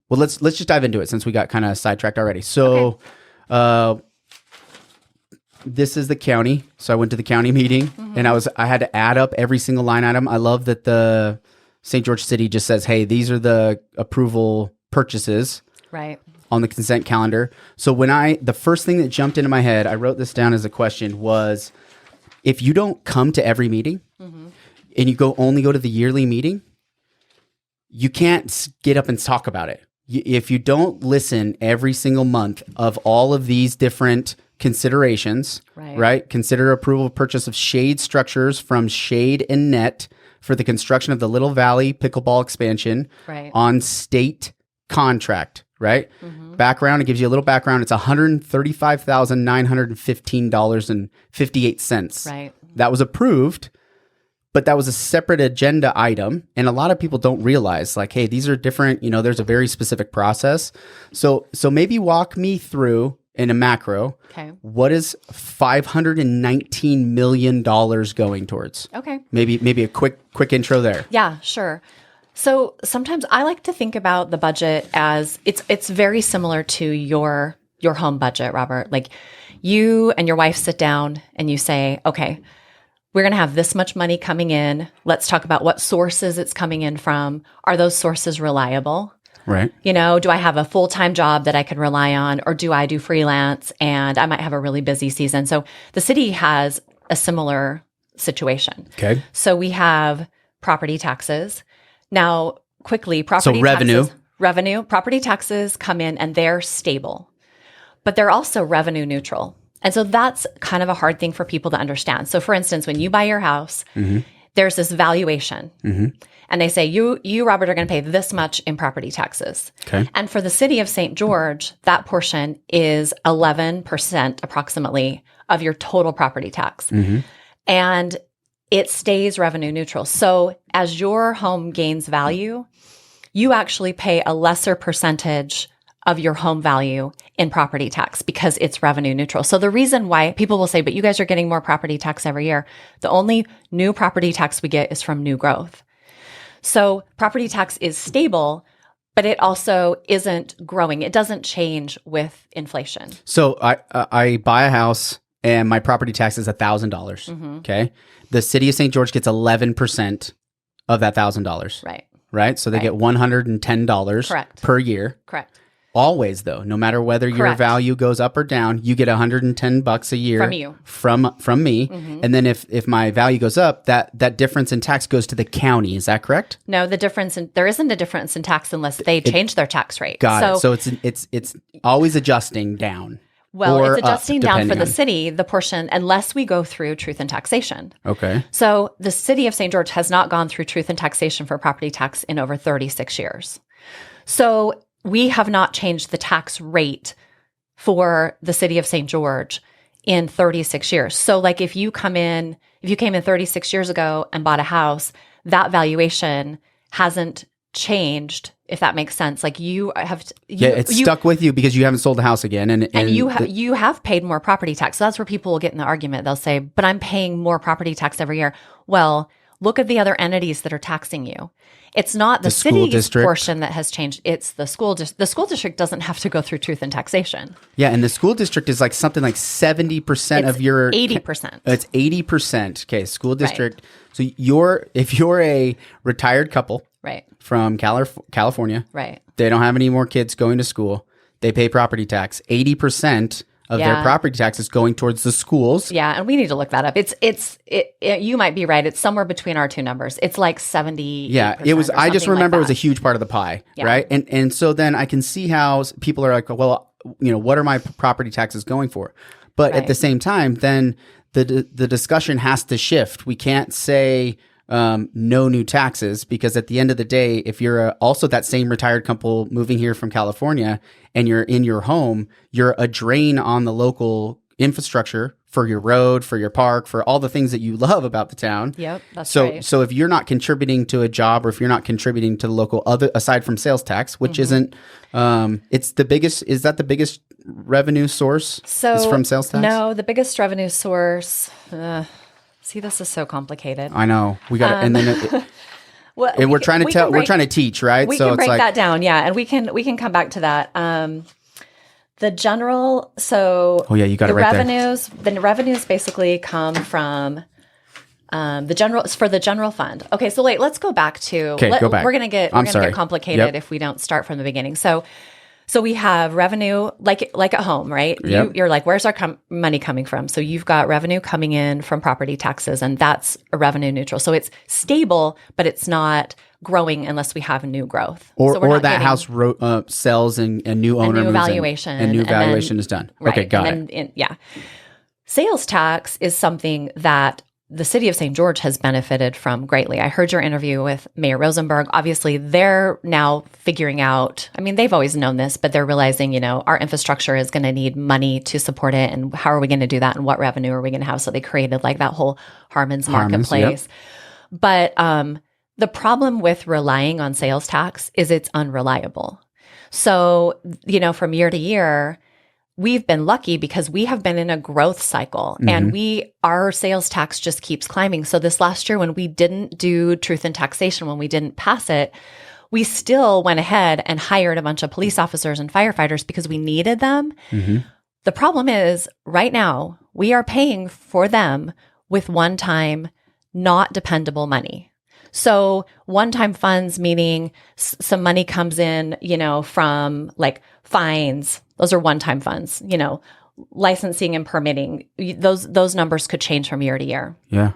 well, let's just dive into it since we got kind of sidetracked already. So, this is the county. So I went to the county meeting and I had to add up every single line item. I love that the St. George City just says, hey, these are the approval purchases on the consent calendar. So the first thing that jumped into my head, I wrote this down as a question, was if you don't come to every meeting and you only go to the yearly meeting, you can't get up and talk about it. If you don't listen every single month of all of these different considerations, right? Consider approval of purchase of shade structures from Shade and Net for the construction of the Little Valley pickleball expansion on state contract, right? Background, it gives you a little background. It's $135,915.58. Right. That was approved, but that was a separate agenda item. And a lot of people don't realize, like, hey, these are different, there's a very specific process. So maybe walk me through in a macro, what is $519 million going towards? Okay. Maybe a quick intro there. Yeah, sure. So sometimes I like to think about the budget as it's very similar to your home budget, Robert. Like you and your wife sit down and you say, okay, we're going to have this much money coming in. Let's talk about what sources it's coming in from. Are those sources reliable? Right. Do I have a full-time job that I can rely on, or do I do freelance and I might have a really busy season? So the city has a similar situation. Okay. So we have property taxes. Now, quickly, property property taxes come in and they're stable, but they're also revenue neutral. And so that's kind of a hard thing for people to understand. So for instance, when you buy your house, there's this valuation. And they say, you, Robert, are going to pay this much in property taxes. Okay. And for the city of St. George, that portion is 11% approximately of your total property tax. And it stays revenue neutral. So as your home gains value, you actually pay a lesser percentage of your home value in property tax because it's revenue neutral. So the reason why people will say, but you guys are getting more property tax every year, the only new property tax we get is from new growth. So property tax is stable, but it also isn't growing. It doesn't change with inflation. So I buy a house and my property tax is $1,000. Okay. The city of St. George gets 11% of that $1,000. Right. So they get $110 per year. Correct. Always, though, no matter whether your value goes up or down, you get $110 a year from you, from me. And then if my value goes up, that difference in tax goes to the county. Is that correct? No, there isn't a difference in tax unless they change their tax rate. Got it. So it's always adjusting down. Well, it's adjusting down for the city, the portion, unless we go through truth and taxation. Okay. So the city of St. George has not gone through truth and taxation for property tax in over 36 years. So we have not changed the tax rate for the city of St. George in 36 years. So like if you came in 36 years ago and bought a house, that valuation hasn't changed, if that makes sense. Like it's stuck with you because you haven't sold the house again. And you have paid more property tax. So that's where people will get in the argument. They'll say, but I'm paying more property tax every year. Well, look at the other entities that are taxing you. It's not the city's portion that has changed. It's the school district. The school district doesn't have to go through truth and taxation. Yeah, and the school district is like something like 70% of your 80%. It's 80%. Okay, school district. So if you're a retired couple, from California, they don't have any more kids going to school. They pay property tax. 80% of their property tax is going towards the schools. Yeah, and we need to look that up. You might be right. It's somewhere between our two numbers. It's like 70. Yeah, it was. I just remember it was a huge part of the pie, right? And so then I can see how people are like, well, what are my property taxes going for? But at the same time, then the discussion has to shift. We can't say no new taxes, because at the end of the day, if you're also that same retired couple moving here from California and you're in your home, you're a drain on the local infrastructure for your road, for your park, for all the things that you love about the town. Yep, that's right. So if you're not contributing to a job, or if you're not contributing to the local, aside from sales tax, which isn't, it's the biggest, is that the biggest revenue source is from sales tax? No, the biggest revenue source, see, this is so complicated. I know. We got and then Well, and we're trying to teach, right? We can break that down, yeah, and we can come back to that. The general, so you got it right there. The revenues basically come from the general fund. Okay, so let's go back to. Go back. We're gonna get complicated if we don't start from the beginning. So we have revenue like at home, right? Yep. You're like, where's our money coming from? So you've got revenue coming in from property taxes, and that's a revenue neutral. So it's stable, but it's not growing unless we have new growth. Or that house sells and a new owner moves valuation. In, and new valuation is done. Right. Okay, got it. Sales tax is something that the city of St. George has benefited from greatly. I heard your interview with Mayor Rosenberg. Obviously, they're now figuring out, I mean, they've always known this, but they're realizing, our infrastructure is going to need money to support it. And how are we going to do that? And what revenue are we going to have? So they created like that whole Harmon's marketplace. Yep. But the problem with relying on sales tax is it's unreliable. So, from year to year, we've been lucky because we have been in a growth cycle and our sales tax just keeps climbing. So this last year when we didn't do truth in taxation, when we didn't pass it, we still went ahead and hired a bunch of police officers and firefighters because we needed them. The problem is right now we are paying for them with one-time, not dependable money. So one-time funds, meaning some money comes in, from like fines. Those are one-time funds, licensing and permitting. Those numbers could change from year to year. Yeah.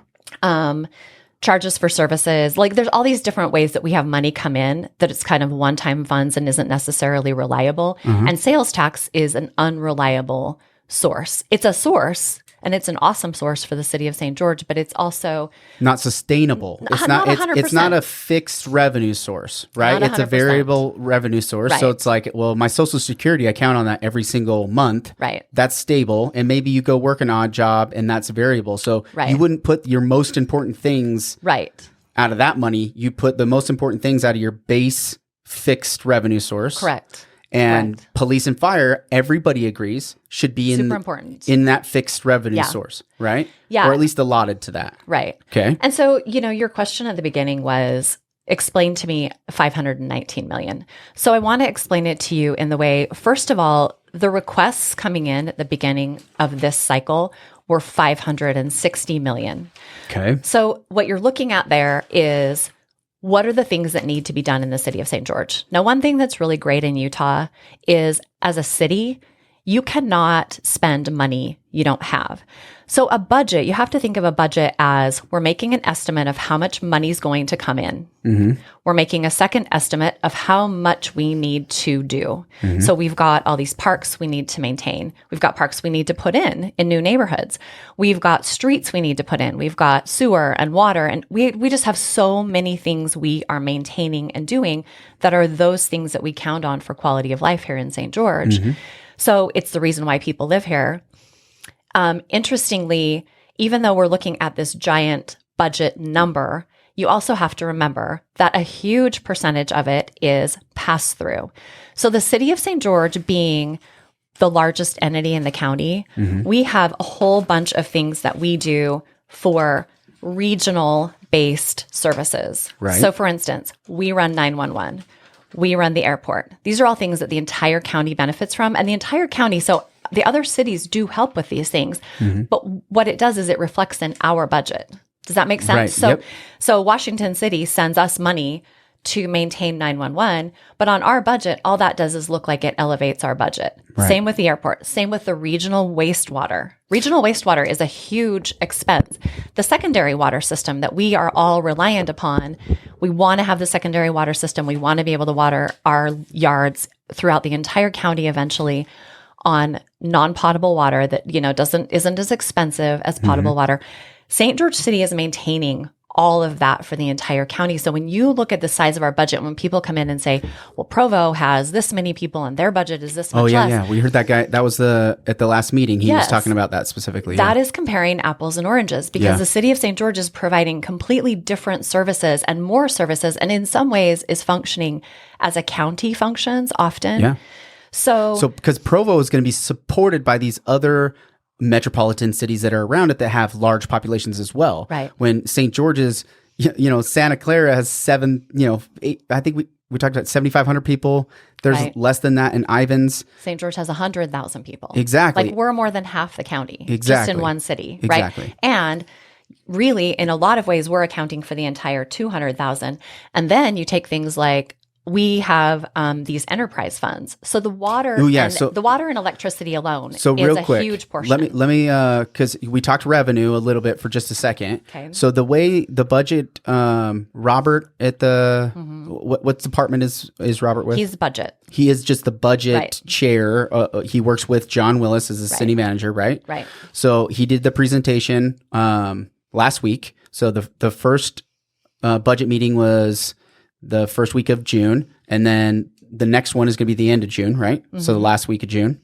Charges for services. Like there's all these different ways that we have money come in that it's kind of one-time funds and isn't necessarily reliable. And sales tax is an unreliable source. It's a source. And it's an awesome source for the city of St. George, but it's also not sustainable. It's not 100%. It's not a fixed revenue source, right? It's a variable revenue source. Right. So it's like, well, my Social Security, I count on that every single month. Right. That's stable. And maybe you go work an odd job and that's variable. So you wouldn't put your most important things out of that money. You put the most important things out of your base fixed revenue source. Correct. And police and fire, everybody agrees, should be super important in that fixed revenue source, right? Yeah. Or at least allotted to that. Right. Okay. And so, your question at the beginning was, explain to me $519 million. So I want to explain it to you in the way, first of all, the requests coming in at the beginning of this cycle were $560 million. Okay. So what you're looking at there is, what are the things that need to be done in the city of St. George? Now, one thing that's really great in Utah is as a city, you cannot spend money you don't have. So a budget, you have to think of a budget as we're making an estimate of how much money is going to come in. We're making a second estimate of how much we need to do. So we've got all these parks we need to maintain. We've got parks we need to put in new neighborhoods. We've got streets we need to put in. We've got sewer and water. And we just have so many things we are maintaining and doing that are those things that we count on for quality of life here in St. George. So it's the reason why people live here. Interestingly, even though we're looking at this giant budget number, you also have to remember that a huge percentage of it is pass-through. So the city of St. George being the largest entity in the county, we have a whole bunch of things that we do for regional-based services. Right. So for instance, we run 911. We run the airport. These are all things that the entire county benefits from. And the entire county, so the other cities do help with these things. But what it does is it reflects in our budget. Does that make sense? Right. So Washington City sends us money to maintain 911, but on our budget, all that does is look like it elevates our budget. Right. Same with the airport. Same with the regional wastewater. Regional wastewater is a huge expense. The secondary water system that we are all reliant upon, we want to have the secondary water system. We want to be able to water our yards throughout the entire county eventually on non-potable water that, isn't as expensive as potable water. St. George City is maintaining all of that for the entire county. So when you look at the size of our budget, when people come in and say, well, Provo has this many people and their budget is this much less. Yeah. We heard that guy. That was at the last meeting. He was talking about that specifically. That is comparing apples and oranges because the city of St. George is providing completely different services and more services. And in some ways is functioning as a county functions often. Yeah. So because Provo is going to be supported by these other metropolitan cities that are around it that have large populations as well. Right. When St. George's Santa Clara has I think we talked about 7,500 people. There's Right. less than that in Ivins. St. George has 100,000 people. Exactly. Like we're more than half the county. Just Exactly. in one city. Exactly. Right. And really, in a lot of ways, we're accounting for the entire 200,000. And then you take things like we have these enterprise funds. So the water, the water and electricity alone is real a quick, huge portion. Let me, because we talked revenue a little bit for just a second. Okay. So the way the budget, Robert at the what department is Robert with? He's budget. He is just the budget Right. chair. He works with John Willis as the city manager, right? Right. So he did the presentation last week. So the first budget meeting was the first week of June, and then the next one is going to be the end of June, right? So the last week of June,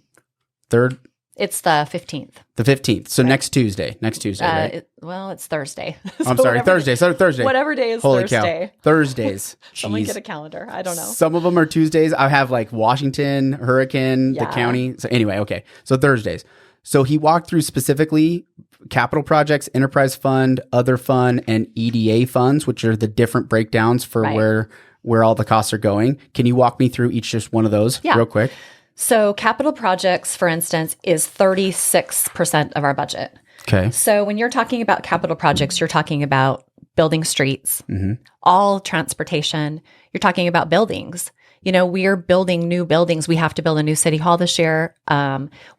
It's the 15th. the 15th. So next Tuesday, right? It's Thursday. I'm sorry, Thursday. So Thursday. Whatever day is Holy Thursday. cow. Thursdays. Someone Jeez. get a calendar. I don't know. Some of them are Tuesdays. I have like Washington, Hurricane, the Yeah. county. So anyway, okay. So Thursdays. So he walked through specifically capital projects, enterprise fund, other fund, and EDA funds, which are the different breakdowns for Right. where all the costs are going. Can you walk me through just one of those real quick? So capital projects, for instance, is 36% of our budget. Okay. So when you're talking about capital projects, you're talking about building streets, all transportation. You're talking about buildings. We're building new buildings. We have to build a new city hall this year.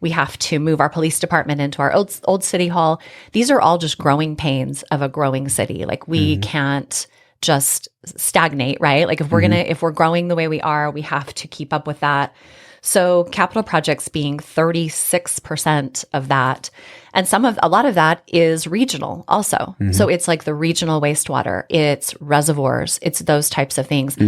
We have to move our police department into our old city hall. These are all just growing pains of a growing city. Like we can't just stagnate, right? Like if we're growing the way we are, we have to keep up with that. So capital projects being 36% of that. And a lot of that is regional also. So it's like the regional wastewater, it's reservoirs, it's those types of things.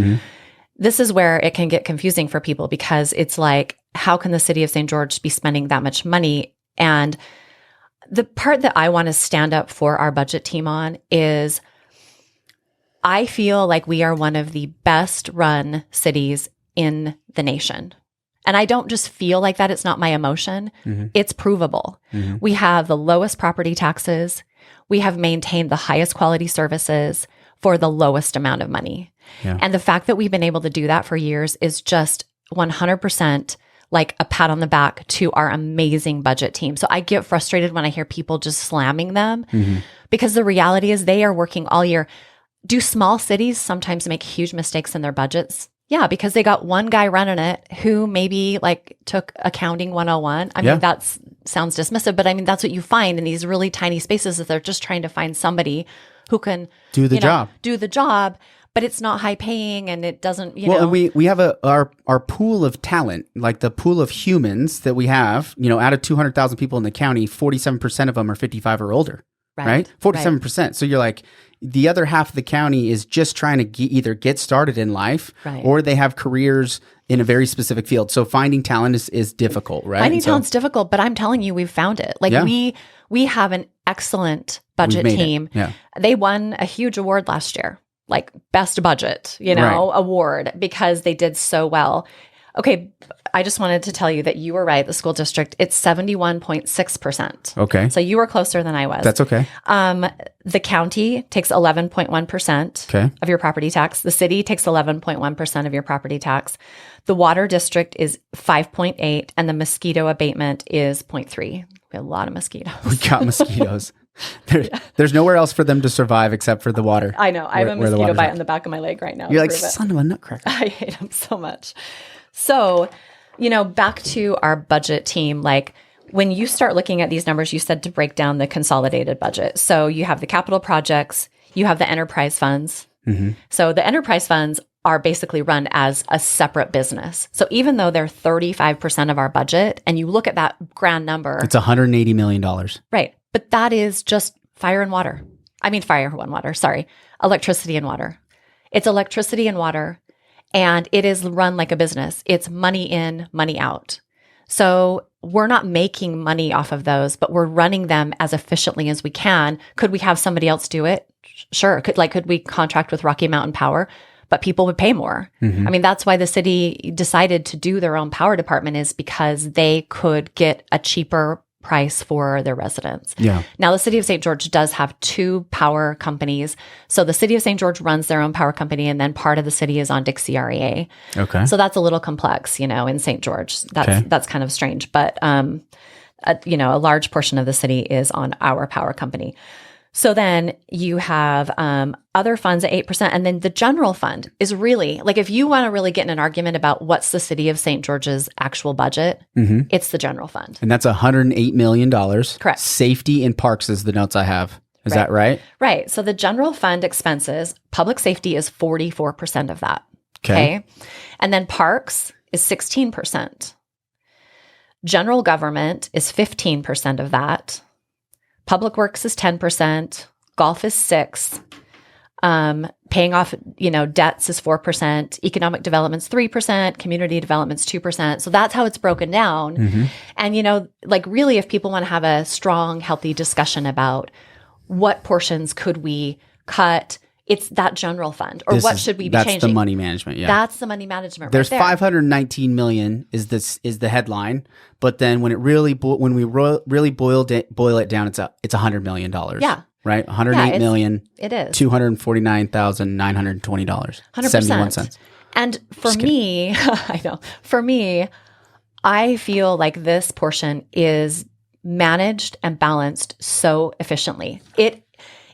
This is where it can get confusing for people because it's like, how can the city of St. George be spending that much money? And the part that I want to stand up for our budget team on is I feel like we are one of the best run cities in the nation. And I don't just feel like that. It's not my emotion. It's provable. We have the lowest property taxes. We have maintained the highest quality services for the lowest amount of money. Yeah. And the fact that we've been able to do that for years is just 100% like a pat on the back to our amazing budget team. So I get frustrated when I hear people just slamming them because the reality is they are working all year. Do small cities sometimes make huge mistakes in their budgets? Yeah, because they got one guy running it who maybe like took accounting 101. I mean, that sounds dismissive, but I mean, that's what you find in these really tiny spaces that they're just trying to find somebody who can do the job, but it's not high paying and it doesn't, and we have our pool of talent, like the pool of humans that we have, out of 200,000 people in the county, 47% of them are 55 or older, right? 47%. So you're like, the other half of the county is just trying to either get started in life or they have careers in a very specific field. So finding talent is difficult, right? Finding talent's difficult, but I'm telling you, we've found it. Like we have an excellent budget team. Yeah. They won a huge award last year, like best budget, award because they did so well. Okay, I just wanted to tell you that you were right. The school district, it's 71.6%. Okay. So you were closer than I was. That's okay. The county takes 11.1% of your property tax. The city takes 11.1% of your property tax. The water district is 5.8 and the mosquito abatement is 0.3. We have a lot of mosquitoes. We got mosquitoes. There's nowhere else for them to survive except for the water. I know. I have a mosquito bite on the back of my leg right now. You're like, son of a nutcracker. I hate them so much. So, back to our budget team, like when you start looking at these numbers, you said to break down the consolidated budget. So you have the capital projects, you have the enterprise funds. So the enterprise funds are basically run as a separate business. So even though they're 35% of our budget, and you look at that grand number, it's $180 million. Right. But that is just fire and water. Electricity and water. It's electricity and water. And it is run like a business. It's money in, money out. So we're not making money off of those, but we're running them as efficiently as we can. Could we have somebody else do it? Sure. Could we contract with Rocky Mountain Power? But people would pay more. I mean, that's why the city decided to do their own power department is because they could get a cheaper price for their residents. Yeah. Now, the city of St. George does have 2 power companies. So the city of St. George runs their own power company, and then part of the city is on Dixie REA. Okay. So that's a little complex, in St. George. That's kind of strange. But, a large portion of the city is on our power company. So then you have other funds at 8%. And then the general fund is really, like, if you want to really get in an argument about what's the city of St. George's actual budget, it's the general fund. And that's $108 million. Correct. Safety and parks is the notes I have. Is that right? Right. So the general fund expenses, public safety is 44% of that. Okay. And then parks is 16%. General government is 15% of that. Public works is 10%. Golf is 6%. Paying off, debts is 4%. Economic development's 3%. Community development's 2%. So that's how it's broken down. And, really, if people want to have a strong, healthy discussion about what portions could we cut, it's that general fund, or what should we be changing? That's the money management. Yeah, that's the money management. There's right there. $519 million is the headline, but then when we really boil it down, it's $100 million. Yeah, right. $108 million. It is $249,920. 100%. And for me, I know. For me, I feel like this portion is managed and balanced so efficiently.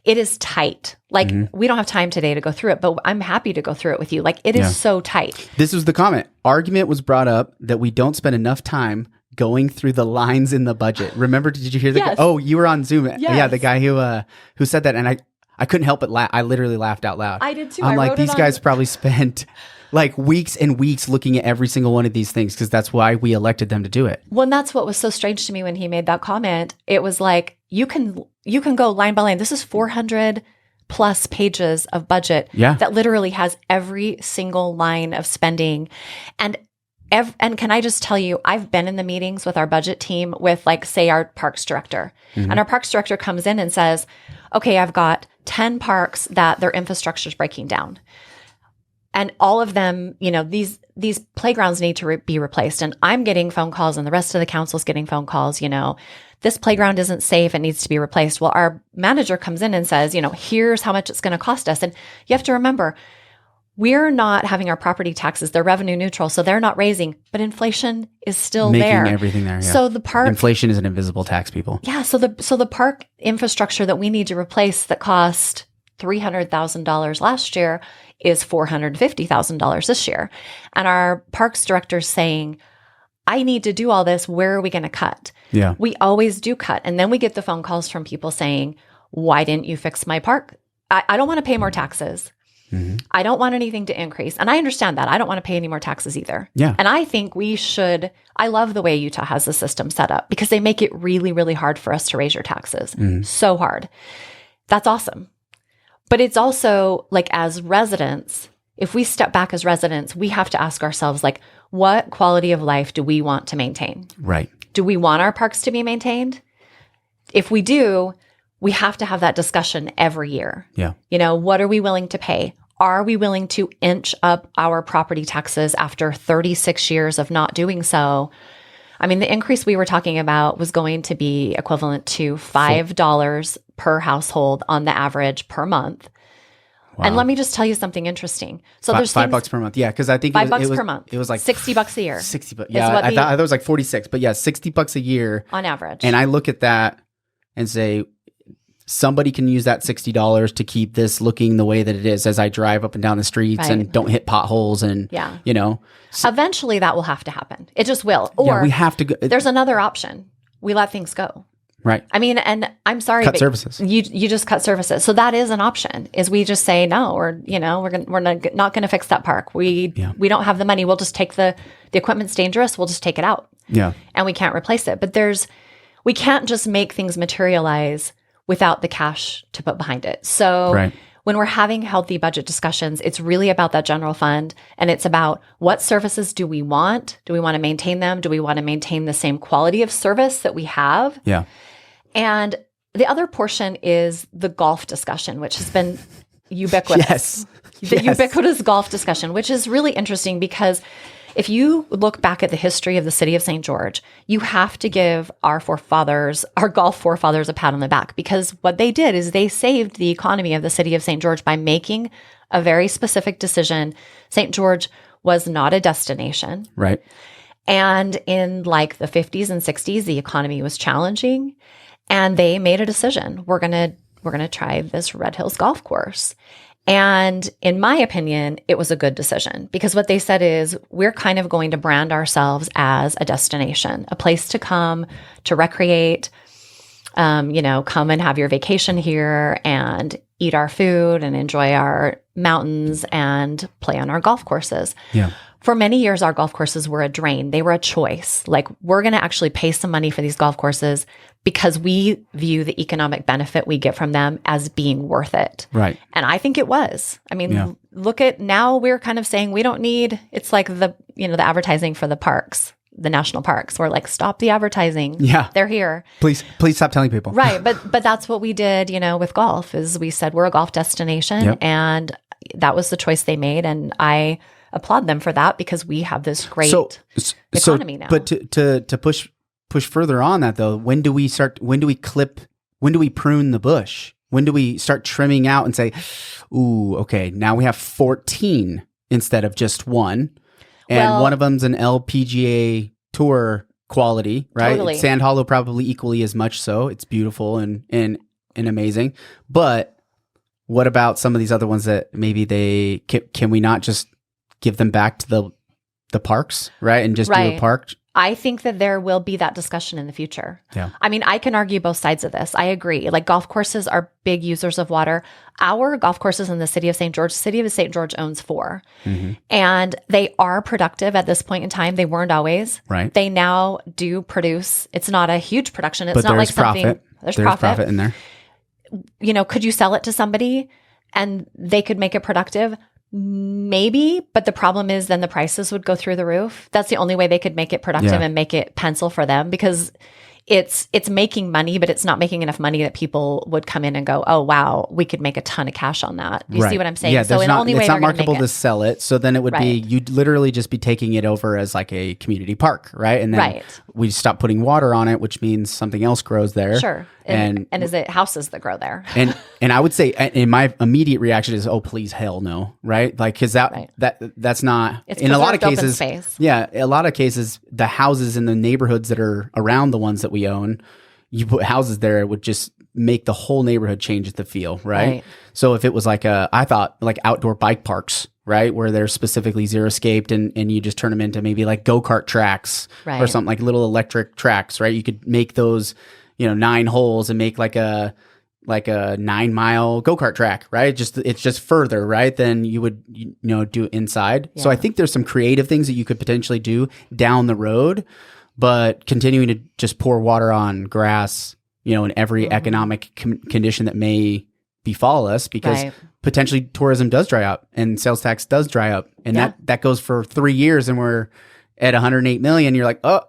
It is tight. Like, we don't have time today to go through it, but I'm happy to go through it with you. Like, it is so tight. This was the comment. Argument was brought up that we don't spend enough time going through the lines in the budget. Remember, did you hear that? Yes. Oh, you were on Zoom. Yes. Yeah, the guy who said that. And I couldn't help but laugh. I literally laughed out loud. I did too. I'm like, these guys probably spent like weeks and weeks looking at every single one of these things, because that's why we elected them to do it. Well, and that's what was so strange to me when he made that comment. It was like, you can go line by line. This is 400 plus pages of budget that literally has every single line of spending. And can I just tell you, I've been in the meetings with our budget team with, like, say, our parks director. And our parks director comes in and says, okay, I've got 10 parks that their infrastructure is breaking down. And all of them, these playgrounds need to be replaced. And I'm getting phone calls, and the rest of the council's getting phone calls, this playground isn't safe. It needs to be replaced. Well, our manager comes in and says, here's how much it's going to cost us. And you have to remember, we're not having our property taxes. They're revenue neutral, so they're not raising, but inflation is still making there. Everything there. Yeah. So the park inflation is an invisible tax, people. Yeah. So the park infrastructure that we need to replace that cost $300,000 last year is $450,000 this year. And our parks director is saying, I need to do all this. Where are we going to cut? Yeah. We always do cut. And then we get the phone calls from people saying, why didn't you fix my park? I don't want to pay more taxes. I don't want anything to increase. And I understand that. I don't want to pay any more taxes either. Yeah. And I think we should. I love the way Utah has the system set up, because they make it really, really hard for us to raise your taxes. So hard. That's awesome. But it's also, like, as residents, if we step back as residents, we have to ask ourselves, like, what quality of life do we want to maintain? Right. Do we want our parks to be maintained? If we do, we have to have that discussion every year. Yeah. What are we willing to pay? Are we willing to inch up our property taxes after 36 years of not doing so? I mean, the increase we were talking about was going to be equivalent to $5 per household on the average per month. Wow. And let me just tell you something interesting. So there's $5 per month. Yeah, because I think $5 per month. It was like $60 a year. $60. Yeah, I thought it was like 46, but yeah, $60 a year on average. And I look at that and say, somebody can use that $60 to keep this looking the way that it is as I drive up and down the streets and don't hit potholes and Eventually that will have to happen. It just will. Or we have to go. There's another option. We let things go. Right. I mean, and I'm sorry, cut but services. You just cut services. So that is an option. Is we just say no, or we're not going to fix that park. We don't have the money. We'll just take the equipment's dangerous. We'll just take it out. Yeah. And we can't replace it. But we can't just make things materialize without the cash to put behind it. So when we're having healthy budget discussions, it's really about that general fund, and it's about what services do we want? Do we want to maintain them? Do we want to maintain the same quality of service that we have? Yeah. And the other portion is the golf discussion, which has been ubiquitous. Yes. The ubiquitous golf discussion, which is really interesting because, if you look back at the history of the city of St. George, you have to give our golf forefathers a pat on the back, because what they did is they saved the economy of the city of St. George by making a very specific decision. St. George was not a destination. Right. And in like the 50s and 60s, the economy was challenging, and they made a decision. We're going to try this Red Hills golf course. And in my opinion, it was a good decision, because what they said is, we're kind of going to brand ourselves as a destination, a place to come to recreate, come and have your vacation here and eat our food and enjoy our mountains and play on our golf courses. Yeah. For many years, our golf courses were a drain. They were a choice. Like, we're going to actually pay some money for these golf courses because we view the economic benefit we get from them as being worth it. Right. And I think it was. I mean, look at now, we're kind of saying we don't need, it's like the advertising for the parks, the national parks. We're like, stop the advertising. Yeah. They're here. Please stop telling people. Right. But that's what we did, with golf, is we said we're a golf destination, and that was the choice they made. And I applaud them for that, because we have this great economy now. But to push further on that though, when do we prune the bush? When do we start trimming out and say, ooh, okay, now we have 14 instead of just one. And one of them's an LPGA tour quality, right? Totally. Sand Hollow probably equally as much so. It's beautiful and amazing. But what about some of these other ones that maybe can we not just give them back to the parks, right? And just do a park? I think that there will be that discussion in the future. Yeah. I mean, I can argue both sides of this. I agree. Like, golf courses are big users of water. Our golf courses in the city of St. George, city of St. George owns 4. Mm-hmm. And they are productive at this point in time. They weren't always. Right. They now do produce. It's not a huge production. It's but not like profit. something. There's profit in there. Could you sell it to somebody and they could make it productive? Maybe, but the problem is then the prices would go through the roof. That's the only way they could make it productive and make it pencil for them, because it's making money, but it's not making enough money that people would come in and go, oh, wow, we could make a ton of cash on that. You see what I'm saying? Yeah, so the only way it's not marketable to sell it. So then it would be, you'd literally just be taking it over as like a community park, right? And then we stop putting water on it, which means something else grows there. Sure. And is it houses that grow there? and I would say, and my immediate reaction is, oh, please, hell no, right? Like, because that's not, it's in a lot of open cases, space. Yeah, a lot of cases, the houses in the neighborhoods that are around the ones that we own, you put houses there, it would just make the whole neighborhood change the feel, right? So if it was like I thought like outdoor bike parks, right, where they're specifically zero-scaped and you just turn them into maybe like go-kart tracks or something, like little electric tracks, right? You could make those 9 holes and make like a 9-mile go-kart track, right? It's just further, right, than you would do inside. So I think there's some creative things that you could potentially do down the road, but continuing to just pour water on grass, in every economic condition that may befall us, because potentially tourism does dry up and sales tax does dry up, and that goes for 3 years, and we're at 108 million. You're like, oh,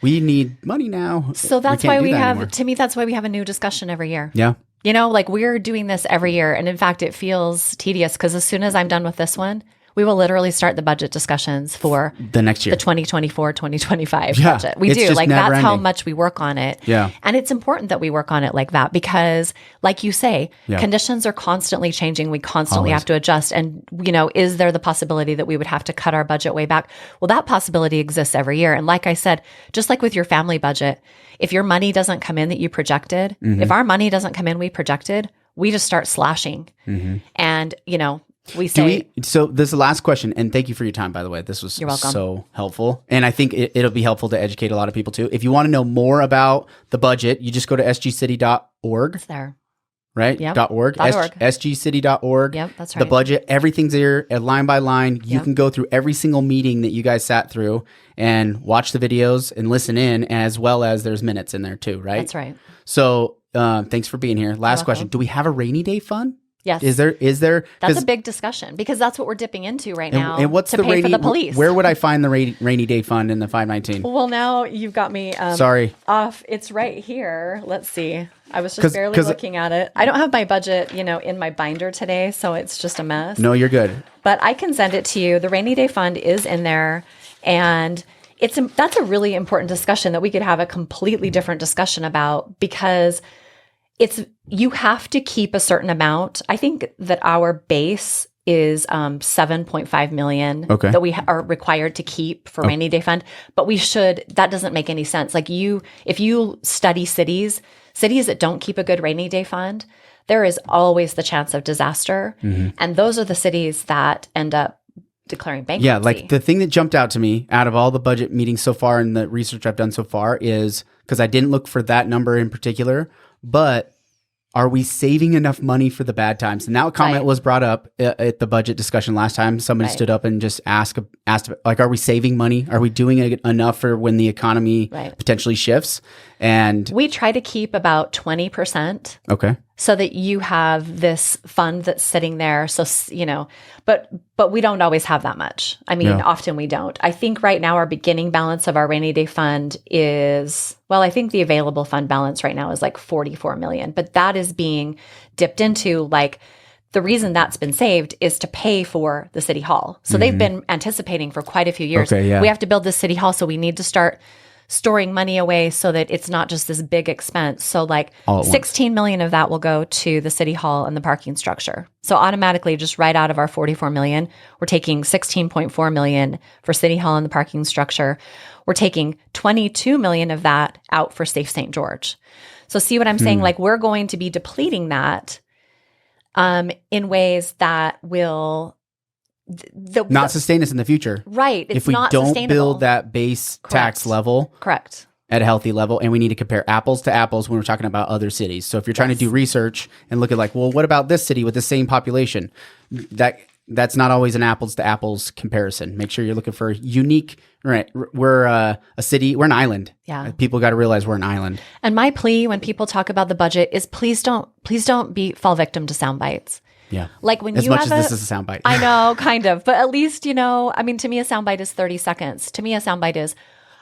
we need money now. So that's why we have, anymore. To me, that's why we have a new discussion every year. Yeah. Like, we're doing this every year. And in fact, it feels tedious, because as soon as I'm done with this one, we will literally start the budget discussions for the next year, the 2024-2025 budget. We do. Like, that's how much we work on it. Yeah. And it's important that we work on it like that, because, like you say, conditions are constantly changing. We constantly have to adjust. And, is there the possibility that we would have to cut our budget way back? Well, that possibility exists every year. And like I said, just like with your family budget, if your money doesn't come in that you projected, if our money doesn't come in we projected, we just start slashing. And, we say. So this is the last question, and thank you for your time, by the way. This was so helpful. And I think it'll be helpful to educate a lot of people too. If you want to know more about the budget, you just go to sgcity.org. It's there. Right? Yep. .org. sgcity.org. Yep, that's right. The budget, everything's there, line by line. You can go through every single meeting that you guys sat through and watch the videos and listen in, as well as there's minutes in there too, right? That's right. So thanks for being here. Last question. Do we have a rainy day fund? Yes. Is there? That's 'cause- a big discussion because that's what we're dipping into right and, now and what's to the pay rainy? for the police. Where would I find the rainy day fund in the 519? Well, now you've got me Sorry. off. It's right here. Let's see. I was just 'Cause- barely 'cause- looking at it. I don't have my budget, in my binder today, so it's just a mess. No, you're good. But I can send it to you. The rainy day fund is in there, and that's a really important discussion that we could have a completely different discussion about because you have to keep a certain amount. I think that our base is 7.5 million that we are required to keep for rainy day fund, but that doesn't make any sense. Like if you study cities that don't keep a good rainy day fund, there is always the chance of disaster. And those are the cities that end up declaring bankruptcy. Yeah, like the thing that jumped out to me out of all the budget meetings so far and the research I've done so far is, because I didn't look for that number in particular, but are we saving enough money for the bad times? And that comment was brought up at the budget discussion last time. Somebody stood up and just asked, like, are we saving money? Are we doing enough for when the economy potentially shifts? And we try to keep about 20%. Okay. So that you have this fund that's sitting there. So, but we don't always have that much. I mean, often we don't. I think right now our beginning balance of our rainy day fund I think the available fund balance right now is like 44 million, but that is being dipped into the reason that's been saved is to pay for the city hall. So they've been anticipating for quite a few years. Okay, yeah. We have to build this city hall. So we need to start storing money away so that it's not just this big expense. So 16 million of that will go to the city hall and the parking structure. So automatically, just right out of our 44 million, we're taking 16.4 million for city hall and the parking structure. We're taking 22 million of that out for Safe St. George. So see what I'm saying? We're going to be depleting that in ways that will not sustain us in the future. Right. It's if we not don't sustainable. build that base tax level. Correct. At a healthy level, and we need to compare apples to apples when we're talking about other cities. So if you're trying to do research and look at what about this city with the same population? That's not always an apples to apples comparison. Make sure you're looking for unique. Right, we're a city. We're an island. Yeah, people got to realize we're an island. And my plea when people talk about the budget is please don't fall victim to sound bites. Yeah. Like when as you much have as this is a soundbite. I know, kind of. But at least, to me, a soundbite is 30 seconds. To me, a soundbite is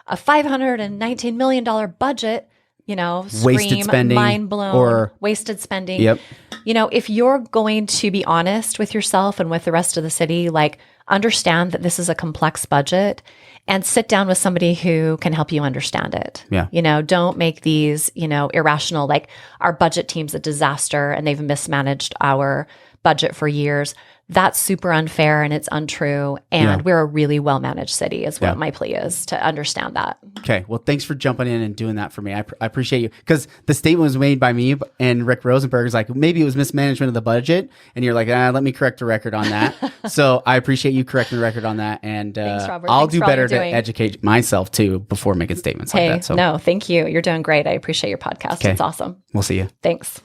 a $519 million budget, wasted spending, mind blown, or wasted spending. Yep. If you're going to be honest with yourself and with the rest of the city, understand that this is a complex budget and sit down with somebody who can help you understand it. Yeah. Don't make these, irrational, our budget team's a disaster and they've mismanaged our budget for years. That's super unfair and it's untrue. And we're a really well-managed city is what my plea is, to understand that. Okay. Well, thanks for jumping in and doing that for me. I appreciate you. Because the statement was made by me and Rick Rosenberg is maybe it was mismanagement of the budget. And you're let me correct the record on that. So I appreciate you correcting the record on that. And thanks, Robert. I'll Thanks do for all better you're to doing. educate myself too before making statements like that. So No, thank you. You're doing great. I appreciate your podcast. Okay. It's awesome. We'll see you. Thanks.